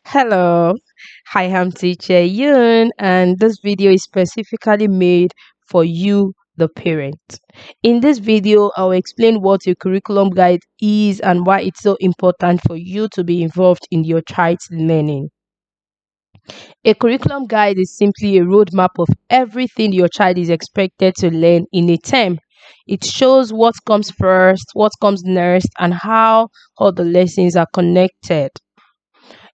Hello, hi, I'm teacher Yun, and this video is specifically made for you, the parent. In this video, I'll explain what a curriculum guide is and why it's so important for you to be involved in your child's learning. A curriculum guide is simply a roadmap of everything your child is expected to learn in a term. It shows what comes first, what comes next, and how all the lessons are connected.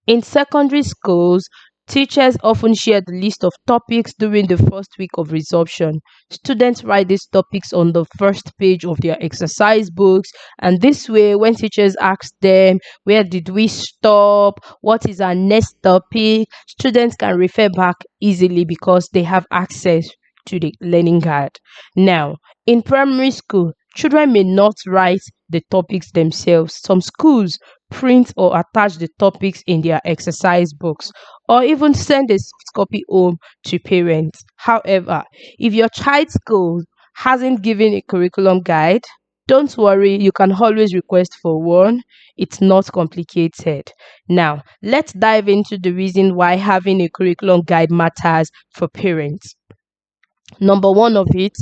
In secondary schools, teachers often share the list of topics during the first week of resumption. Students write these topics on the first page of their exercise books, and this way, when teachers ask them, where did we stop? What is our next topic? Students can refer back easily because they have access to the learning guide. Now, in primary school, children may not write the topics themselves. Some schools print or attach the topics in their exercise books, or even send a soft copy home to parents. However, if your child's school hasn't given a curriculum guide, don't worry, you can always request for one. It's not complicated. Now, let's dive into the reason why having a curriculum guide matters for parents. Number one of it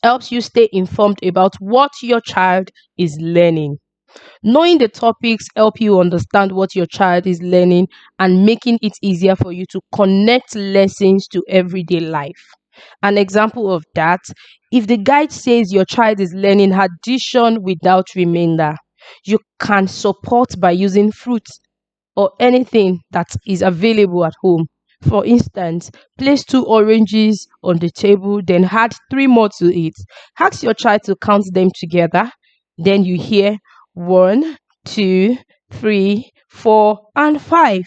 helps you stay informed about what your child is learning. Knowing the topics help you understand what your child is learning and making it easier for you to connect lessons to everyday life. An example of that, if the guide says your child is learning addition without remainder, you can support by using fruits or anything that is available at home. For instance, place two oranges on the table, then add three more to it. Ask your child to count them together. Then you hear one, two, three, four, and five.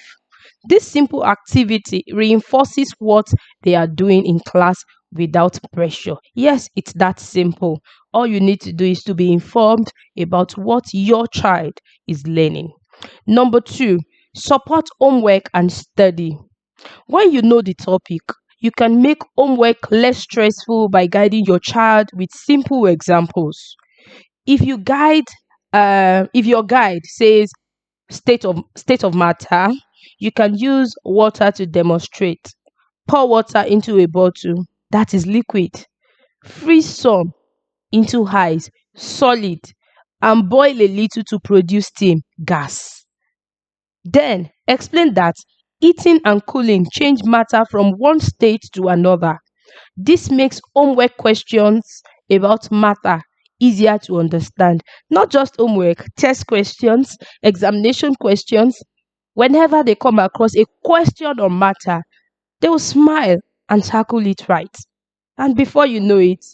This simple activity reinforces what they are doing in class without pressure. Yes, it's that simple. All you need to do is to be informed about what your child is learning. Number two, support homework and study. When you know the topic, you can make homework less stressful by guiding your child with simple examples. If you guide, if your guide says state of matter, you can use water to demonstrate. Pour water into a bottle that is liquid. Freeze some into ice, solid, and boil a little to produce steam, gas. Then explain that heating and cooling change matter from one state to another. This makes homework questions about matter easier to understand. Not just homework, test questions, examination questions. Whenever they come across a question on matter, they will smile and tackle it right. And before you know it,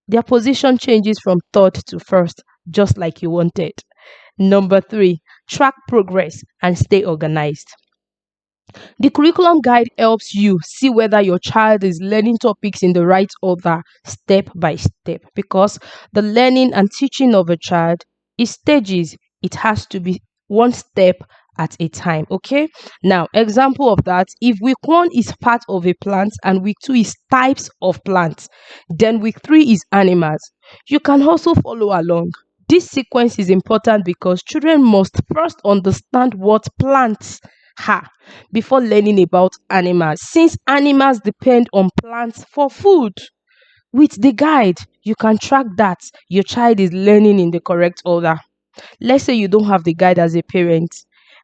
their position changes from third to first, just like you wanted. Number three, track progress and stay organized. The curriculum guide helps you see whether your child is learning topics in the right order, step by step, because the learning and teaching of a child is stages. It has to be one step at a time. Okay. Now, example of that, if week one is part of a plant and week two is types of plants, then week three is animals. You can also follow along. This sequence is important because children must first understand what plants are before learning about animals, since animals depend on plants for food. With the guide, you can track that your child is learning in the correct order. Let's say you don't have the guide as a parent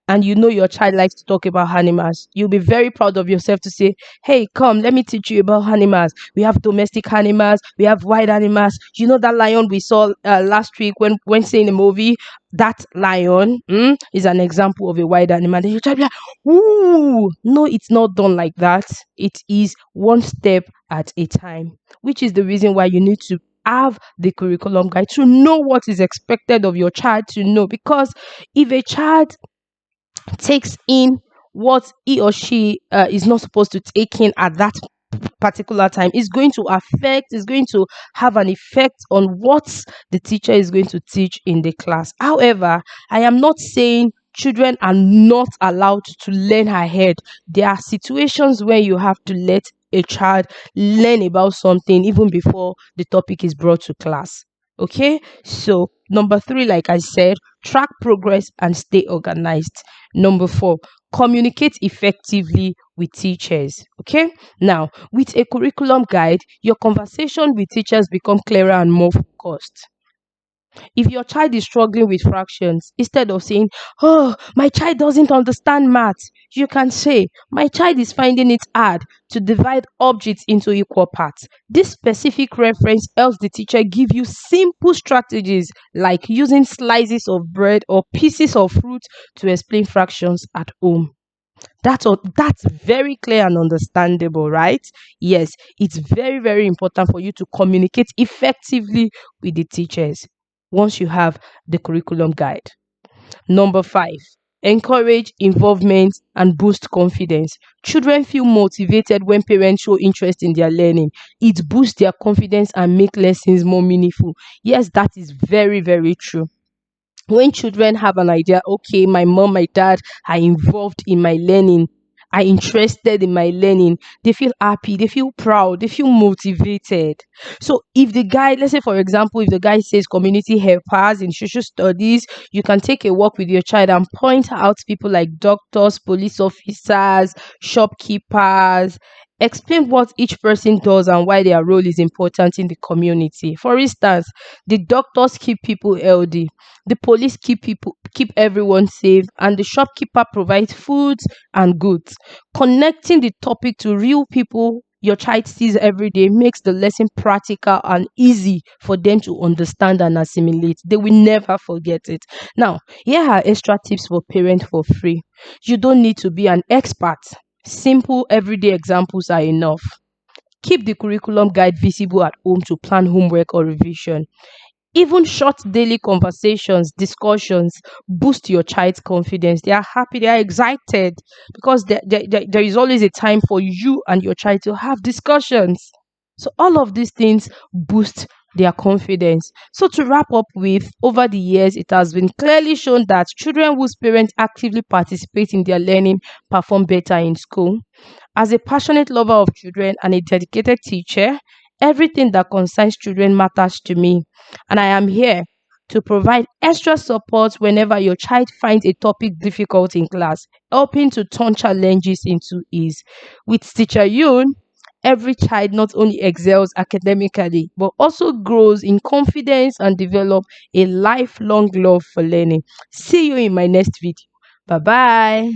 and you know your child likes to talk about animals. You'll be very proud of yourself to say, hey, come, let me teach you about animals. We have domestic animals, we have wild animals. You know that lion we saw last week when seeing a movie? That lion is an example of a wild animal. Then your child be like, ooh, no, it's not done like that. It is one step at a time, which is the reason why you need to have the curriculum guide to know what is expected of your child to know. Because if a child takes in what he or she is not supposed to take in at that particular time, is going to affect, is going to have an effect on what the teacher is going to teach in the class. However, I am not saying children are not allowed to learn ahead. There are situations where you have to let a child learn about something even before the topic is brought to class. Okay, so number three, like I said, track progress and stay organized. Number four, Communicate effectively with teachers. Okay, now with a curriculum guide, your conversation with teachers become clearer and more focused. If your child is struggling with fractions, instead of saying, "Oh, my child doesn't understand math," you can say, "My child is finding it hard to divide objects into equal parts." This specific reference helps the teacher give you simple strategies like using slices of bread or pieces of fruit to explain fractions at home. That's very clear and understandable, right? Yes, it's very, very important for you to communicate effectively with the teachers once you have the curriculum guide. Number five, encourage involvement and boost confidence. Children feel motivated when parents show interest in their learning. It boosts their confidence and make lessons more meaningful. Yes, that is very, very true. When children have an idea, okay, my mom, my dad are involved in my learning, are interested in my learning, they feel happy, they feel proud, they feel motivated. So if the guy, let's say for example, if the guy says community helpers in social studies, you can take a walk with your child and point out people like doctors, police officers, shopkeepers. Explain what each person does and why their role is important in the community. For instance, the doctors keep people healthy, the police keep everyone safe, and the shopkeeper provides foods and goods. Connecting the topic to real people your child sees every day makes the lesson practical and easy for them to understand and assimilate. They will never forget it. Now, here are extra tips for parents for free. You don't need to be an expert. Simple everyday examples are enough. Keep the curriculum guide visible at home to plan homework or revision. Even short daily conversations, discussions boost your child's confidence. They are happy, they are excited because there is always a time for you and your child to have discussions. So, all of these things boost their confidence. So, to wrap up with, over the years, it has been clearly shown that children whose parents actively participate in their learning perform better in school. As a passionate lover of children and a dedicated teacher, everything that concerns children matters to me, and I am here to provide extra support whenever your child finds a topic difficult in class, helping to turn challenges into ease. With Teacher Yoon, every child not only excels academically but also grows in confidence and develop a lifelong love for learning. See you in my next video. Bye bye.